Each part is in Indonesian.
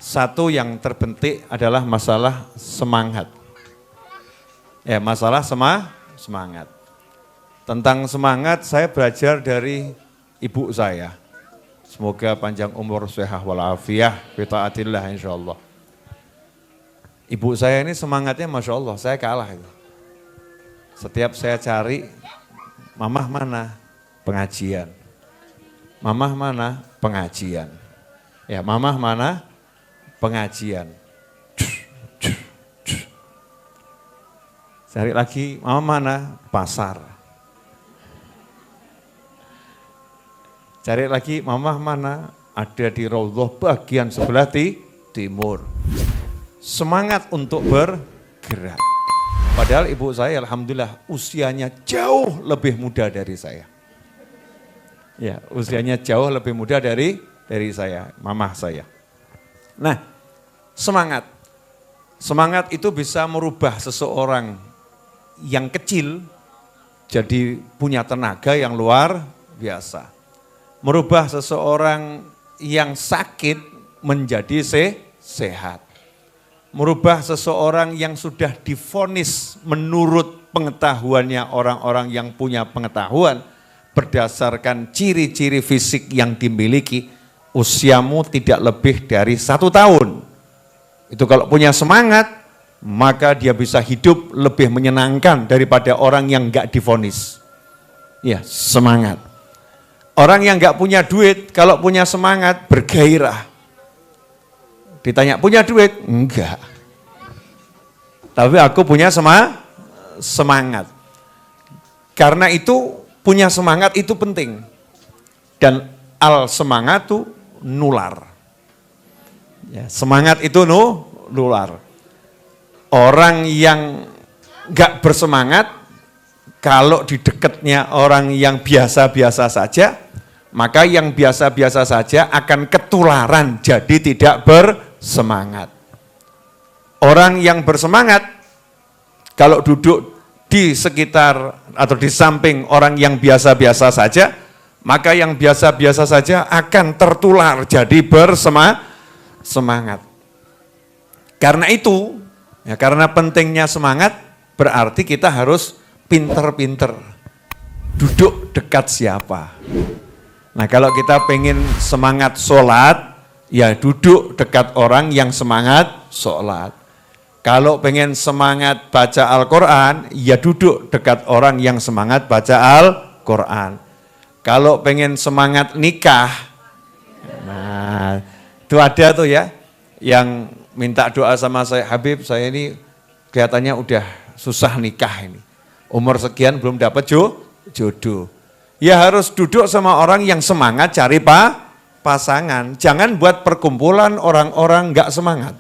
Satu yang terbentik adalah masalah semangat. Ya, masalah semangat. Tentang semangat saya belajar dari ibu saya. Semoga panjang umur, sehat walafiah, bitaatillah insyaallah. Ibu saya ini semangatnya Masya Allah, saya kalah itu. Setiap saya cari, mamah mana? Pengajian. Mamah mana? Pengajian. Ya, mamah mana? Pengajian. Cari lagi, mamah mana? Pasar. Cari lagi, mamah mana? Ada di Raudhah bagian sebelah timur. Semangat untuk bergerak. Padahal ibu saya alhamdulillah usianya jauh lebih muda dari saya. Ya, usianya jauh lebih muda dari saya, mamah saya. Nah, semangat. Semangat itu bisa merubah seseorang yang kecil jadi punya tenaga yang luar biasa. Merubah seseorang yang sakit menjadi sehat. Merubah seseorang yang sudah divonis menurut pengetahuannya orang-orang yang punya pengetahuan berdasarkan ciri-ciri fisik yang dimiliki, usiamu tidak lebih dari 1 tahun. Itu kalau punya semangat, maka dia bisa hidup lebih menyenangkan daripada orang yang enggak divonis. Ya, semangat. Orang yang enggak punya duit, kalau punya semangat, bergairah. Ditanya, punya duit? Enggak. Tapi aku punya semangat. Karena itu, punya semangat itu penting. Dan al-semangat itu nular. Ya, semangat itu nular. Orang yang enggak bersemangat, kalau di dekatnya orang yang biasa-biasa saja, maka yang biasa-biasa saja akan ketularan, jadi tidak bersemangat. Orang yang bersemangat, kalau duduk di sekitar atau di samping orang yang biasa-biasa saja, maka yang biasa-biasa saja akan tertular, jadi bersemangat. Karena itu, ya karena pentingnya semangat, berarti kita harus pinter-pinter. Duduk dekat siapa? Nah kalau kita pengen semangat sholat, ya duduk dekat orang yang semangat sholat. Kalau pengen semangat baca Al-Quran, ya duduk dekat orang yang semangat baca Al-Quran. Kalau pengen semangat nikah, nah itu ada tuh ya, yang minta doa sama saya, Habib saya ini kelihatannya udah susah nikah ini. Umur sekian belum dapat jodoh. Ya harus duduk sama orang yang semangat cari pasangan. Jangan buat perkumpulan orang-orang enggak semangat.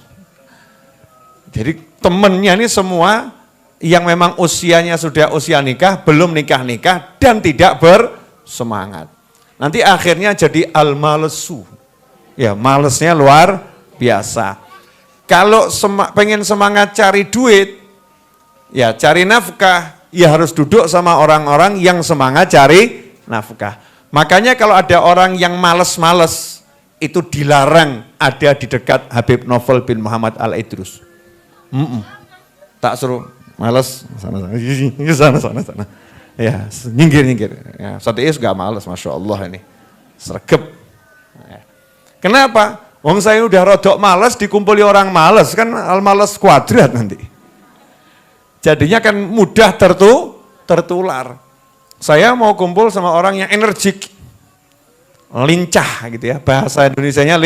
Jadi temennya ini semua yang memang usianya sudah usia nikah, belum nikah-nikah dan tidak bersemangat. Nanti akhirnya jadi al-malesu. Ya malesnya luar biasa. Kalau pengen semangat cari duit, ya cari nafkah, ya harus duduk sama orang-orang yang semangat cari nafkah. Makanya kalau ada orang yang males-males, itu dilarang ada di dekat Habib Novel bin Muhammad Al-Idrus. Tak suruh males, sana. Ya, nyinggir. Ya, Sadiis gak males, Masya Allah ini. Sregep. Ya. Kenapa? Wong saya udah rodok males, dikumpuli orang males, kan al-males kuadrat nanti. Jadinya kan mudah tertular. Saya mau kumpul sama orang yang energik, lincah gitu ya, bahasa Indonesianya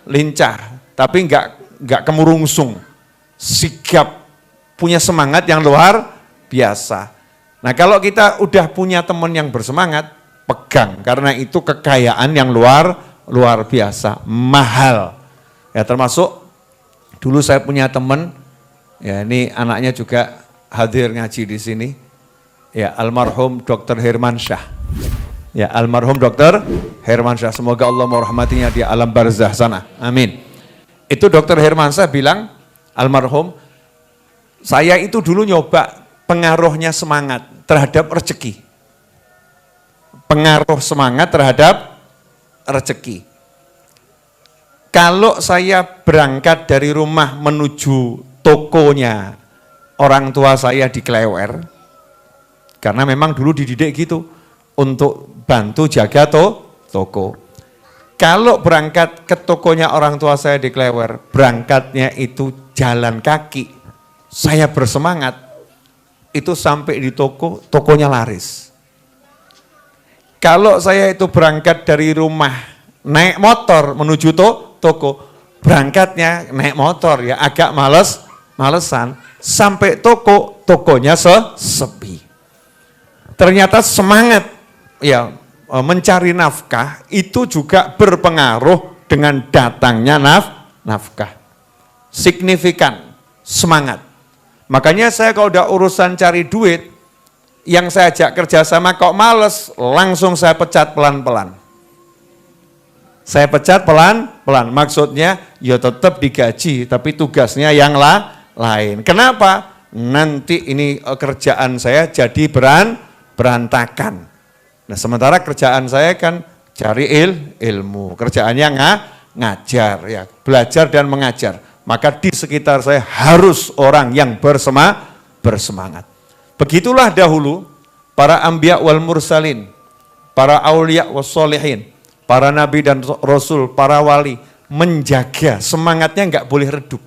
lincah, tapi enggak kemurungsung, sigap, punya semangat yang luar biasa. Nah kalau kita udah punya teman yang bersemangat, pegang, karena itu kekayaan yang luar biasa, mahal. Ya termasuk dulu saya punya teman, ya ini anaknya juga hadir ngaji di sini. Ya, almarhum Dr. Hermansyah. Ya, almarhum Dr. Hermansyah. Semoga Allah merahmatinya di alam barzah sana. Amin. Itu Dr. Hermansyah bilang, almarhum, saya itu dulu nyoba pengaruhnya semangat terhadap rezeki. Pengaruh semangat terhadap rezeki. Kalau saya berangkat dari rumah menuju tokonya orang tua saya di Klewer, karena memang dulu dididik gitu, untuk bantu jaga toko. Kalau berangkat ke tokonya orang tua saya di Klewer, berangkatnya itu jalan kaki, saya bersemangat, itu sampai di toko, tokonya laris. Kalau saya itu berangkat dari rumah, naik motor menuju toko, berangkatnya naik motor ya agak malesan, sampai tokonya sepi. Ternyata semangat ya mencari nafkah itu juga berpengaruh dengan datangnya nafkah. Signifikan, semangat. Makanya saya kalau udah urusan cari duit, yang saya ajak kerjasama kok males, langsung saya pecat pelan-pelan. Saya pecat pelan-pelan, maksudnya ya tetap digaji, tapi tugasnya yang lain. Kenapa? Nanti ini kerjaan saya jadi berantakan. Nah sementara kerjaan saya kan cari ilmu, kerjaannya ngajar, ya belajar dan mengajar. Maka di sekitar saya harus orang yang bersemangat. Begitulah dahulu para anbiya wal mursalin, para aulia was solihin, para nabi dan rasul, para wali menjaga semangatnya nggak boleh redup.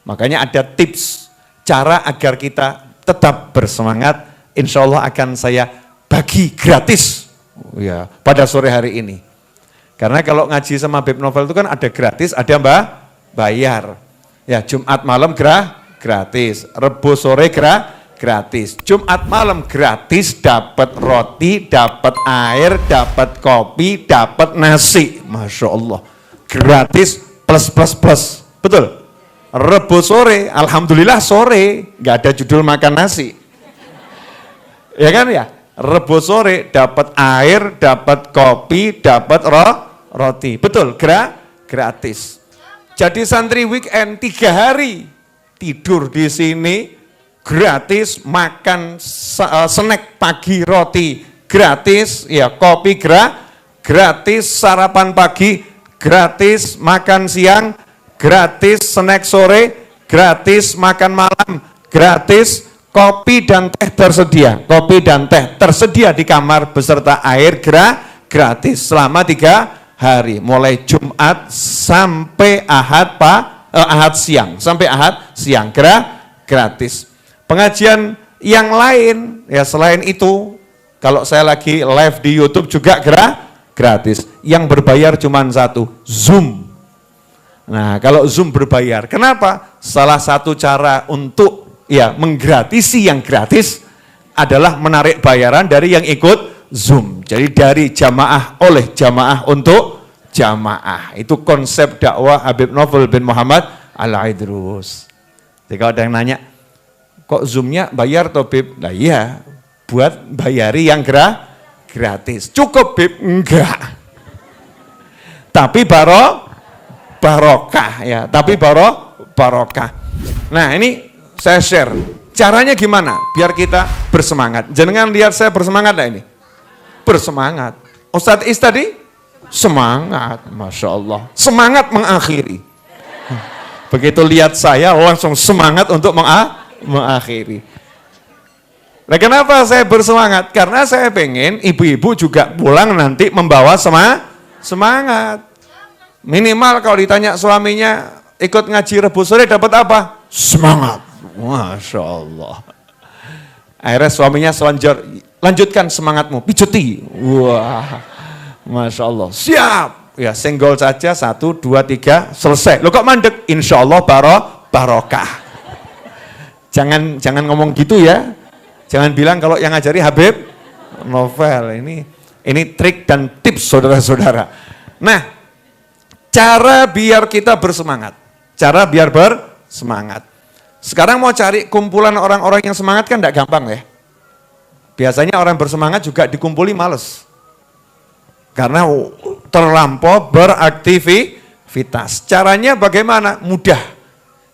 Makanya ada tips cara agar kita tetap bersemangat. Insya Allah akan saya bagi gratis ya pada sore hari ini. Karena kalau ngaji sama Habib Novel itu kan ada gratis, ada bayar. Ya Jumat malam gratis, Rebo sore gratis. Jumat malam gratis, dapat roti, dapat air, dapat kopi, dapat nasi. Masya Allah. Gratis plus. Betul? Rebo sore, alhamdulillah sore, nggak ada judul makan nasi. Ya kan ya? Rebo sore dapat air, dapat kopi, dapat roti. Betul? Gratis. Jadi santri weekend 3 hari tidur di sini gratis, makan snack pagi roti gratis, ya kopi gratis, sarapan pagi gratis, makan siang gratis, snack sore gratis, makan malam gratis, kopi dan teh tersedia. Kopi dan teh tersedia di kamar beserta air gratis selama 3 hari, mulai Jumat sampai Ahad siang, gratis. Pengajian yang lain ya selain itu, kalau saya lagi live di YouTube juga gratis. Yang berbayar cuma satu, Zoom. Nah, kalau Zoom berbayar, kenapa? Salah satu cara untuk ya menggratisi yang gratis adalah menarik bayaran dari yang ikut Zoom. Jadi dari jamaah oleh jamaah untuk jamaah. Itu konsep dakwah Habib Novel bin Muhammad Al-Idrus. Jadi kalau ada yang nanya, kok Zoom-nya bayar toh Bib? Nah iya, buat bayari yang gratis. Cukup Bib? Enggak. Tapi barokah ya, tapi barokah. Nah ini saya share, caranya gimana biar kita bersemangat. Jangan lihat saya bersemangat lah ini. Bersemangat. Ustadz Is tadi semangat, Masya Allah. Semangat mengakhiri. Begitu lihat saya langsung semangat untuk mengakhiri. Nah kenapa saya bersemangat? Karena saya pengen ibu-ibu juga pulang nanti membawa semangat. Minimal kalau ditanya suaminya ikut ngaji Rebo sore dapat apa? Semangat. Masya Allah. Akhirnya suaminya lanjutkan semangatmu, pijuti. Wah, Masya Allah. Siap. Ya senggol saja 1, 2, 3 selesai. Lo kok mandek? Insya Allah barokah. Jangan ngomong gitu ya. Jangan bilang kalau yang ngajari Habib Novel. Ini trik dan tips saudara-saudara. Nah, cara biar kita bersemangat. Cara biar bersemangat. Sekarang mau cari kumpulan orang-orang yang semangat kan tidak gampang ya. Biasanya orang bersemangat juga dikumpuli males. Karena terlampau beraktivitas. Caranya bagaimana? Mudah.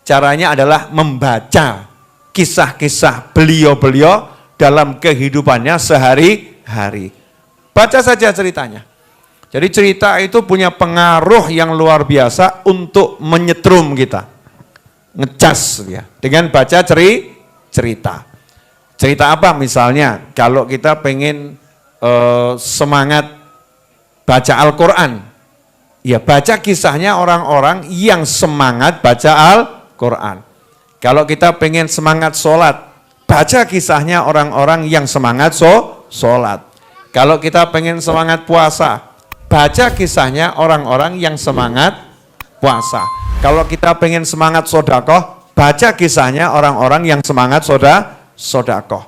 Caranya adalah membaca kisah-kisah beliau-beliau dalam kehidupannya sehari-hari. Baca saja ceritanya. Jadi cerita itu punya pengaruh yang luar biasa untuk menyetrum kita. Ngecas ya, dengan baca cerita. Cerita apa misalnya? Kalau kita pengen semangat baca Al-Quran, ya baca kisahnya orang-orang yang semangat baca Al-Quran. Kalau kita pengen semangat sholat, baca kisahnya orang-orang yang semangat sholat. Kalau kita pengen semangat puasa, baca kisahnya orang-orang yang semangat puasa. Kalau kita pengen semangat sodakoh, baca kisahnya orang-orang yang semangat sodakoh.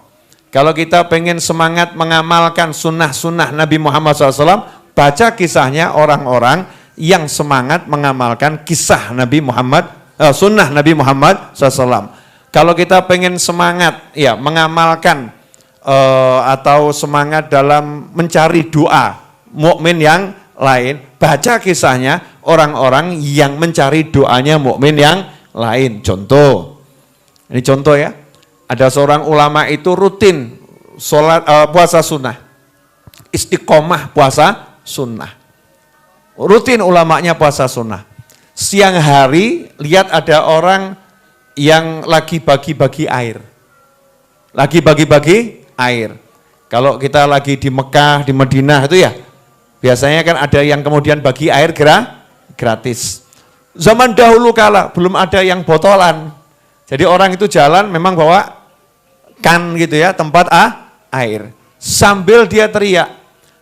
Kalau kita pengen semangat mengamalkan sunnah-sunnah Nabi Muhammad SAW, baca kisahnya orang-orang yang semangat mengamalkan kisah Nabi Muhammad, sunnah Nabi Muhammad SAW. Kalau kita pengen semangat ya mengamalkan atau semangat dalam mencari doa mukmin yang lain, baca kisahnya orang-orang yang mencari doanya mukmin yang lain. Contoh, ini contoh ya, ada seorang ulama itu rutin puasa sunnah, istiqomah puasa sunnah, rutin ulamanya puasa sunnah. Siang hari lihat ada orang yang lagi bagi-bagi air, Kalau kita lagi di Mekah, di Madinah itu ya, biasanya kan ada yang kemudian bagi air gratis. Zaman dahulu kala belum ada yang botolan. Jadi orang itu jalan memang bawa kan gitu ya, tempat air. Sambil dia teriak,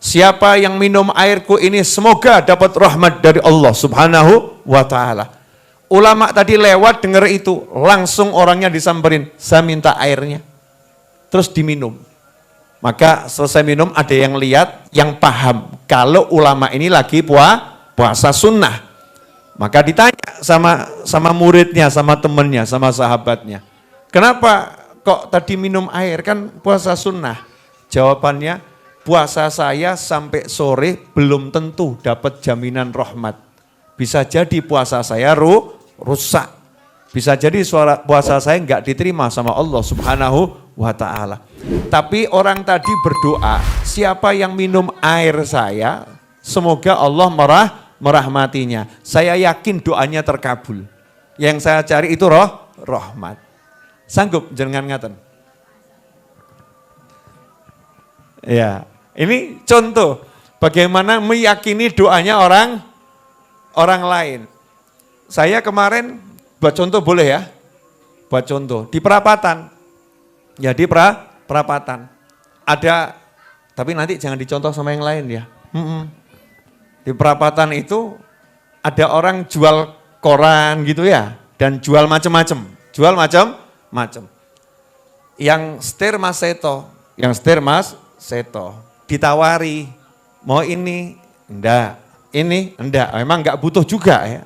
siapa yang minum airku ini semoga dapat rahmat dari Allah Subhanahu wa ta'ala. Ulama tadi lewat dengar itu, langsung orangnya disamperin, saya minta airnya. Terus diminum. Maka selesai minum ada yang lihat, yang paham kalau ulama ini lagi puasa sunnah. Maka ditanya sama muridnya, sama temannya, sama sahabatnya, kenapa kok tadi minum air, kan puasa sunnah? Jawabannya, puasa saya sampai sore belum tentu dapat jaminan rahmat. Bisa jadi puasa saya rusak. Bisa jadi puasa saya enggak diterima sama Allah Subhanahu wa ta'ala. Tapi orang tadi berdoa, siapa yang minum air saya, semoga Allah merahmatinya. Saya yakin doanya terkabul. Yang saya cari itu rahmat. Sanggup jenengan ngaten? Ya, ini contoh bagaimana meyakini doanya orang lain. Saya kemarin buat contoh boleh ya? Buat contoh di perapatan. Ya di perapatan. Ada, tapi nanti jangan dicontoh sama yang lain ya. Di perapatan itu ada orang jual koran gitu ya, dan jual macam-macam. Yang setir Mas Seto, ditawari, mau ini, enggak, ini, enggak, memang enggak butuh juga ya.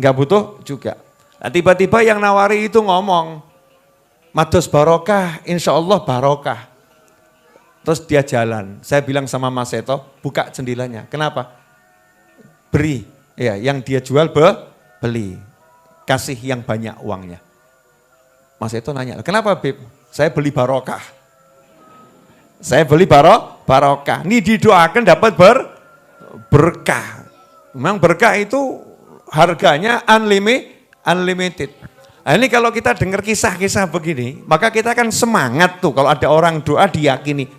Nah, tiba-tiba yang nawari itu ngomong, mados barokah, insya Allah barokah. Terus dia jalan, saya bilang sama Mas Seto, buka jendelanya, kenapa? Beri, ya yang dia jual beli, kasih yang banyak uangnya. Mas Seto nanya, kenapa Beb? Saya beli barokah. Barokah. Ini didoakan dapat berkah. Memang berkah itu harganya unlimited. Nah, ini kalau kita dengar kisah-kisah begini, maka kita kan semangat tuh kalau ada orang doa diyakini.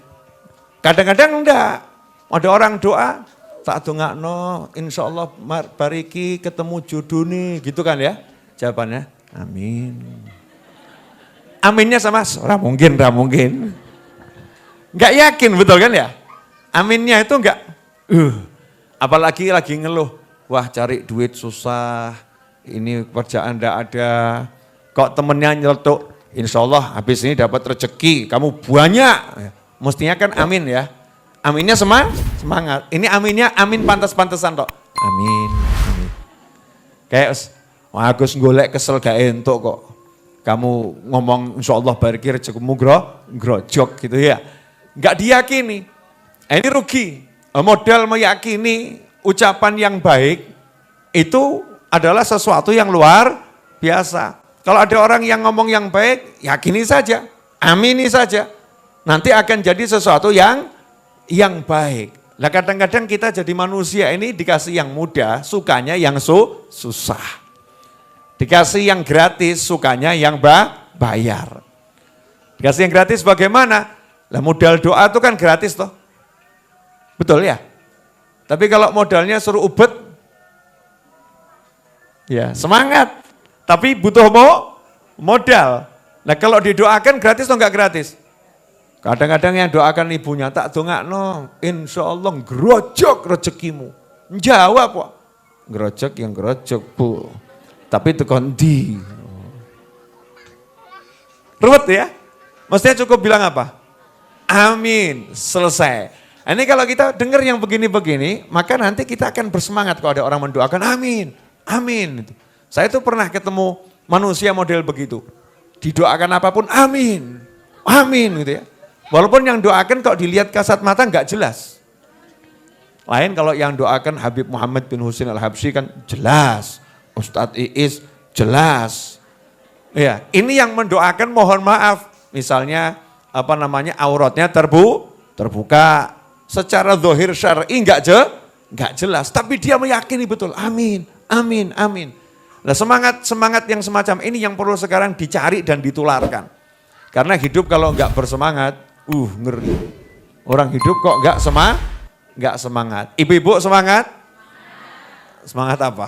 Kadang-kadang enggak. Ada orang doa, tak dongakno, insya Allah bariki ketemu jodoh nih, gitu kan ya. Jawabannya, amin. Aminnya sama, ora mungkin. Enggak yakin, betul kan ya? Aminnya itu enggak, apalagi lagi ngeluh, wah cari duit susah, ini kerjaan enggak ada, kok temennya nyeletuk, insya Allah habis ini dapat rezeki, kamu banyak. Mestinya kan amin ya, aminnya semangat, ini aminnya amin pantas-pantasan tok, amin. Kayak, wah Agus golek kesel gak entuk kok, kamu ngomong insya Allah bariki rezekimu grojok gitu ya. Enggak diyakini, ini rugi. Modal meyakini ucapan yang baik itu adalah sesuatu yang luar biasa. Kalau ada orang yang ngomong yang baik, yakini saja, amini saja. Nanti akan jadi sesuatu yang baik. Nah kadang-kadang kita jadi manusia ini dikasih yang mudah, sukanya yang susah. Dikasih yang gratis, sukanya yang bayar. Dikasih yang gratis bagaimana? Lah modal doa itu kan gratis toh. Betul ya? Tapi kalau modalnya suruh ubet, ya semangat. Tapi butuh modal. Nah kalau didoakan gratis atau enggak gratis? Kadang-kadang yang doakan ibunya, tak dongakno, insya Allah ngerojok rezekimu. Jawab kok, ngerojok yang ngerojok bu, tapi itu kondi. Ruwet ya? Maksudnya cukup bilang apa? Amin, selesai. Ini kalau kita dengar yang begini-begini, maka nanti kita akan bersemangat kalau ada orang mendoakan amin, amin. Saya tuh pernah ketemu manusia model begitu. Didoakan apapun amin, amin gitu ya. Walaupun yang doakan kalau dilihat kasat mata nggak jelas. Lain kalau yang doakan Habib Muhammad bin Husain Al-Habsyi kan jelas. Ustadz Iis jelas. Ya, ini yang mendoakan mohon maaf. Misalnya auratnya terbuka. Secara zahir syar'i nggak jelas. Tapi dia meyakini betul. Amin, amin, amin. Nah semangat yang semacam ini yang perlu sekarang dicari dan ditularkan. Karena hidup kalau nggak bersemangat, ngeri. Orang hidup kok nggak semangat. Ibu-ibu semangat? Semangat apa?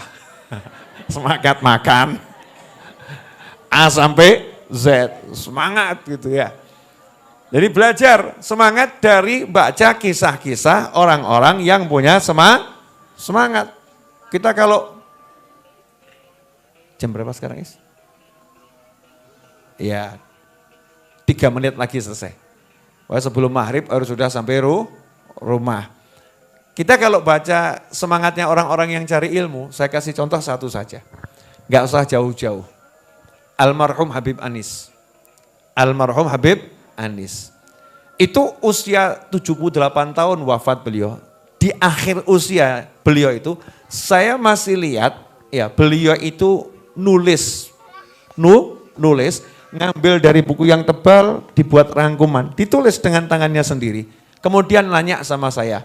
Semangat makan. A sampai Z, semangat gitu ya. Jadi belajar semangat dari baca kisah-kisah orang-orang yang punya semangat. Kita kalau jam berapa sekarang Is? Ya 3 menit lagi selesai. Wah, sebelum maghrib harus sudah sampai rumah. Kita kalau baca semangatnya orang-orang yang cari ilmu, saya kasih contoh satu saja. Gak usah jauh-jauh. Almarhum Habib Anis. Almarhum Habib Anis. Itu usia 78 tahun wafat beliau. Di akhir usia beliau itu, saya masih lihat ya beliau itu nulis, ngambil dari buku yang tebal, dibuat rangkuman, ditulis dengan tangannya sendiri. Kemudian nanya sama saya,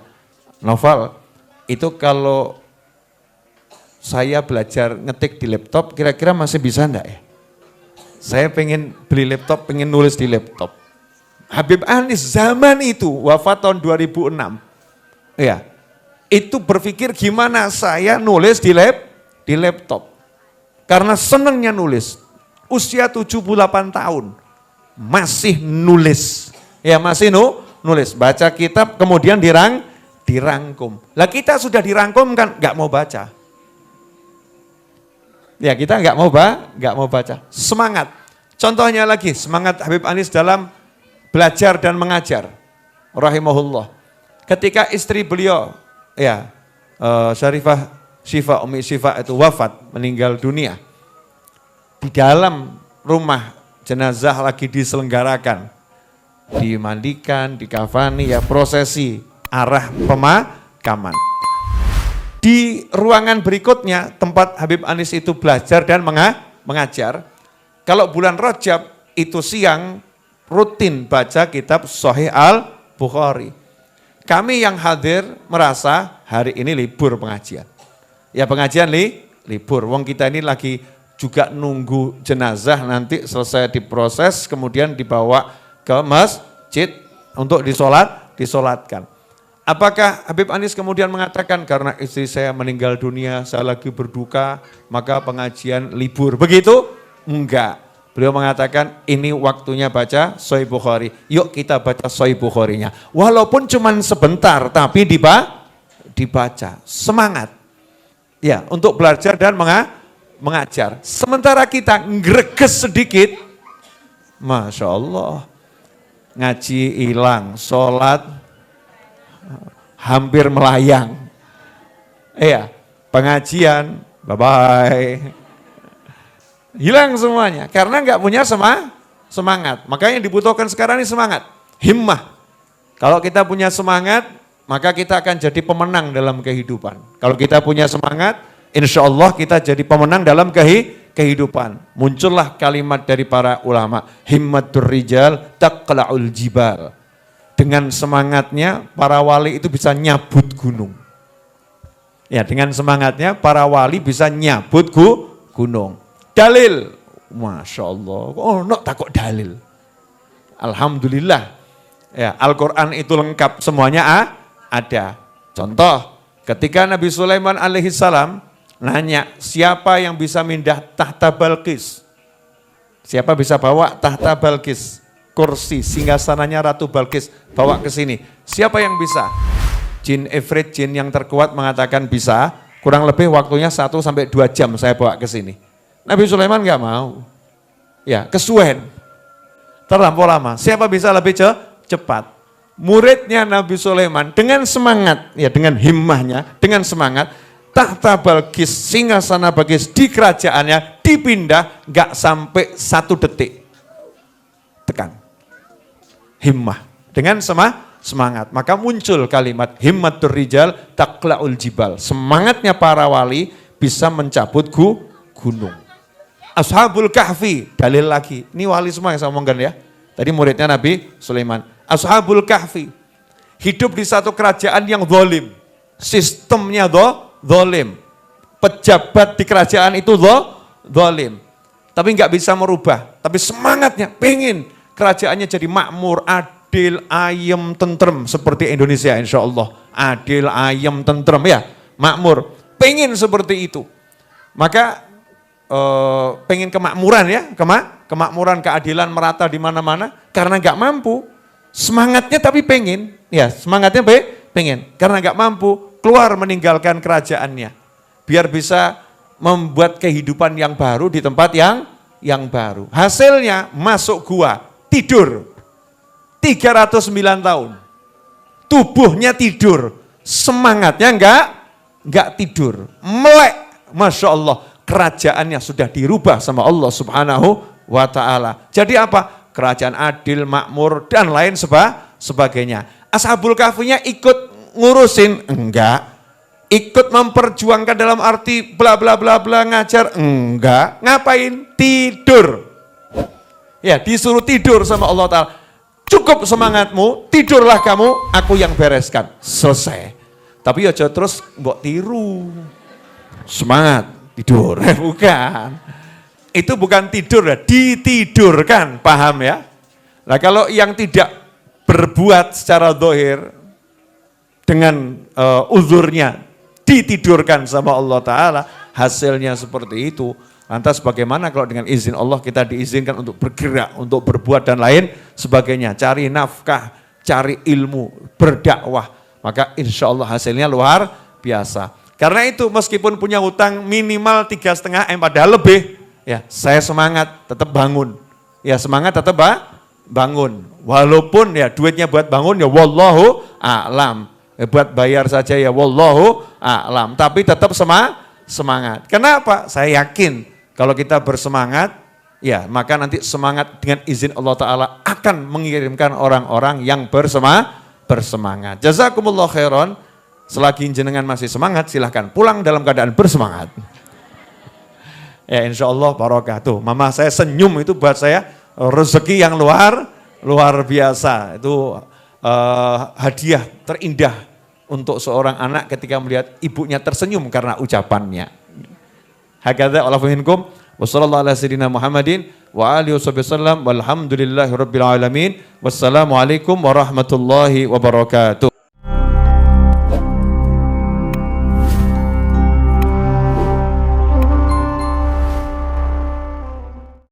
Noval, itu kalau saya belajar ngetik di laptop, kira-kira masih bisa enggak ya? Saya pengen beli laptop, pengen nulis di laptop. Habib Anis zaman itu, wafat tahun 2006. Ya, itu berpikir gimana saya nulis di laptop. Karena senangnya nulis. Usia 78 tahun, masih nulis. Ya masih nulis, baca kitab kemudian dirangkum. Lah kita sudah dirangkum kan nggak mau baca. Ya kita nggak mau baca. Semangat. Contohnya lagi, semangat Habib Anis dalam belajar dan mengajar. Rahimahullah. Ketika istri beliau, ya Syarifah Syifa, Umi Syifa itu wafat, meninggal dunia. Di dalam rumah jenazah lagi diselenggarakan, dimandikan, dikafani, ya prosesi arah pemakaman. Di ruangan berikutnya tempat Habib Anis itu belajar dan mengajar. Kalau bulan Rajab itu siang rutin baca kitab Sahih Al-Bukhari. Kami yang hadir merasa hari ini libur pengajian. Ya pengajian libur, wong kita ini lagi juga nunggu jenazah nanti selesai diproses kemudian dibawa ke masjid untuk disolatkan. Apakah Habib Anis kemudian mengatakan karena istri saya meninggal dunia, saya lagi berduka, maka pengajian libur? Begitu? Enggak. Beliau mengatakan ini waktunya baca Sahih Bukhari. Yuk kita baca Sahih Bukharinya. Walaupun cuman sebentar tapi dibaca. Semangat. Ya, untuk belajar dan mengajar. Sementara kita ngreges sedikit, Masya Allah, ngaji hilang, sholat hampir melayang. Iya, pengajian, bye-bye. Hilang semuanya, karena nggak punya semangat. Makanya yang dibutuhkan sekarang ini semangat, himmah. Kalau kita punya semangat, maka kita akan jadi pemenang dalam kehidupan. Kalau kita punya semangat, insya Allah kita jadi pemenang dalam kehidupan. Muncullah kalimat dari para ulama, himmatur rijal taqla'ul jibal. dengan semangatnya para wali itu bisa nyabut gunung. Ya, dengan semangatnya para wali bisa nyabut gunung. Dalil, Masya Allah, oh no takut dalil. Alhamdulillah, ya Al-Quran itu lengkap semuanya ada. Contoh, ketika Nabi Sulaiman alaihissalam nanya, siapa yang bisa mindah tahta Balqis? Siapa bisa bawa tahta Balqis? Kursi singgasananya Ratu Balqis, bawa ke sini. Siapa yang bisa? Jin Ifrit, jin yang terkuat mengatakan bisa, kurang lebih waktunya 1-2 jam saya bawa ke sini. Nabi Sulaiman enggak mau. Ya, kesuwen. Terlampau lama. Siapa bisa lebih cepat? Muridnya Nabi Sulaiman dengan semangat, ya dengan himmahnya, dengan semangat, tahta Balqis, singgasana Balqis di kerajaannya dipindah enggak sampai 1 detik. Tekan. Himmah. Dengan semangat. Maka muncul kalimat himmatur rijal taqla'ul jibal. Semangatnya para wali bisa mencabut gunung. Ashabul Kahfi, dalil lagi. Ini wali semua yang saya omongkan ya. Tadi muridnya Nabi Sulaiman. Ashabul Kahfi hidup di satu kerajaan yang zalim. Sistemnya zalim. Pejabat di kerajaan itu zalim. Tapi enggak bisa merubah. Tapi semangatnya pengen kerajaannya jadi makmur, adil, ayem, tentrem seperti Indonesia insya Allah. Adil, ayem, tentrem ya, makmur. Pengen seperti itu. Maka pengen kemakmuran ya, kemakmuran, keadilan merata di mana-mana karena enggak mampu. Semangatnya tapi pengen, ya semangatnya pengen. Karena enggak mampu, keluar meninggalkan kerajaannya. Biar bisa membuat kehidupan yang baru di tempat yang baru. Hasilnya masuk gua, tidur. 309 tahun. Tubuhnya tidur, semangatnya enggak tidur. Melek, Masya Allah, kerajaannya sudah dirubah sama Allah Subhanahu wa ta'ala. Jadi apa? Kerajaan adil, makmur, dan lain sebagainya. Ashabul Kahfinya ikut ngurusin? Enggak. Ikut memperjuangkan dalam arti bla bla bla bla ngajar? Enggak. Ngapain? Tidur. Ya, disuruh tidur sama Allah Ta'ala. Cukup semangatmu, tidurlah kamu, aku yang bereskan. Selesai. Tapi ya terus mbok tiru. Semangat, tidur. Bukan. Itu bukan tidur, ditidurkan, paham ya? Nah kalau yang tidak berbuat secara zahir dengan uzurnya ditidurkan sama Allah Ta'ala, hasilnya seperti itu. Lantas bagaimana kalau dengan izin Allah kita diizinkan untuk bergerak, untuk berbuat dan lain sebagainya. Cari nafkah, cari ilmu, berdakwah. Maka insya Allah hasilnya luar biasa. Karena itu meskipun punya hutang minimal 3,5 M padahal lebih, ya saya semangat tetap bangun. Ya semangat tetap bangun. Walaupun ya duitnya buat bangun ya wallahu a'lam. Buat bayar saja ya wallahu a'lam. Tapi tetap semangat. Kenapa? Saya yakin kalau kita bersemangat, ya maka nanti semangat dengan izin Allah Ta'ala akan mengirimkan orang-orang yang bersemangat. Jazakumullah khairan. Selagi jenengan masih semangat, silahkan pulang dalam keadaan bersemangat. Ya insya Allah barokah. Tuh mama saya senyum itu buat saya rezeki yang luar biasa. Itu hadiah terindah untuk seorang anak ketika melihat ibunya tersenyum karena ucapannya. Hakadza wa'alafu minkum wa sallallahu ala sayyidina Muhammadin wa alihi wasallam walhamdulillahi rabbil alamin. Wassalamualaikum warahmatullahi wabarakatuh.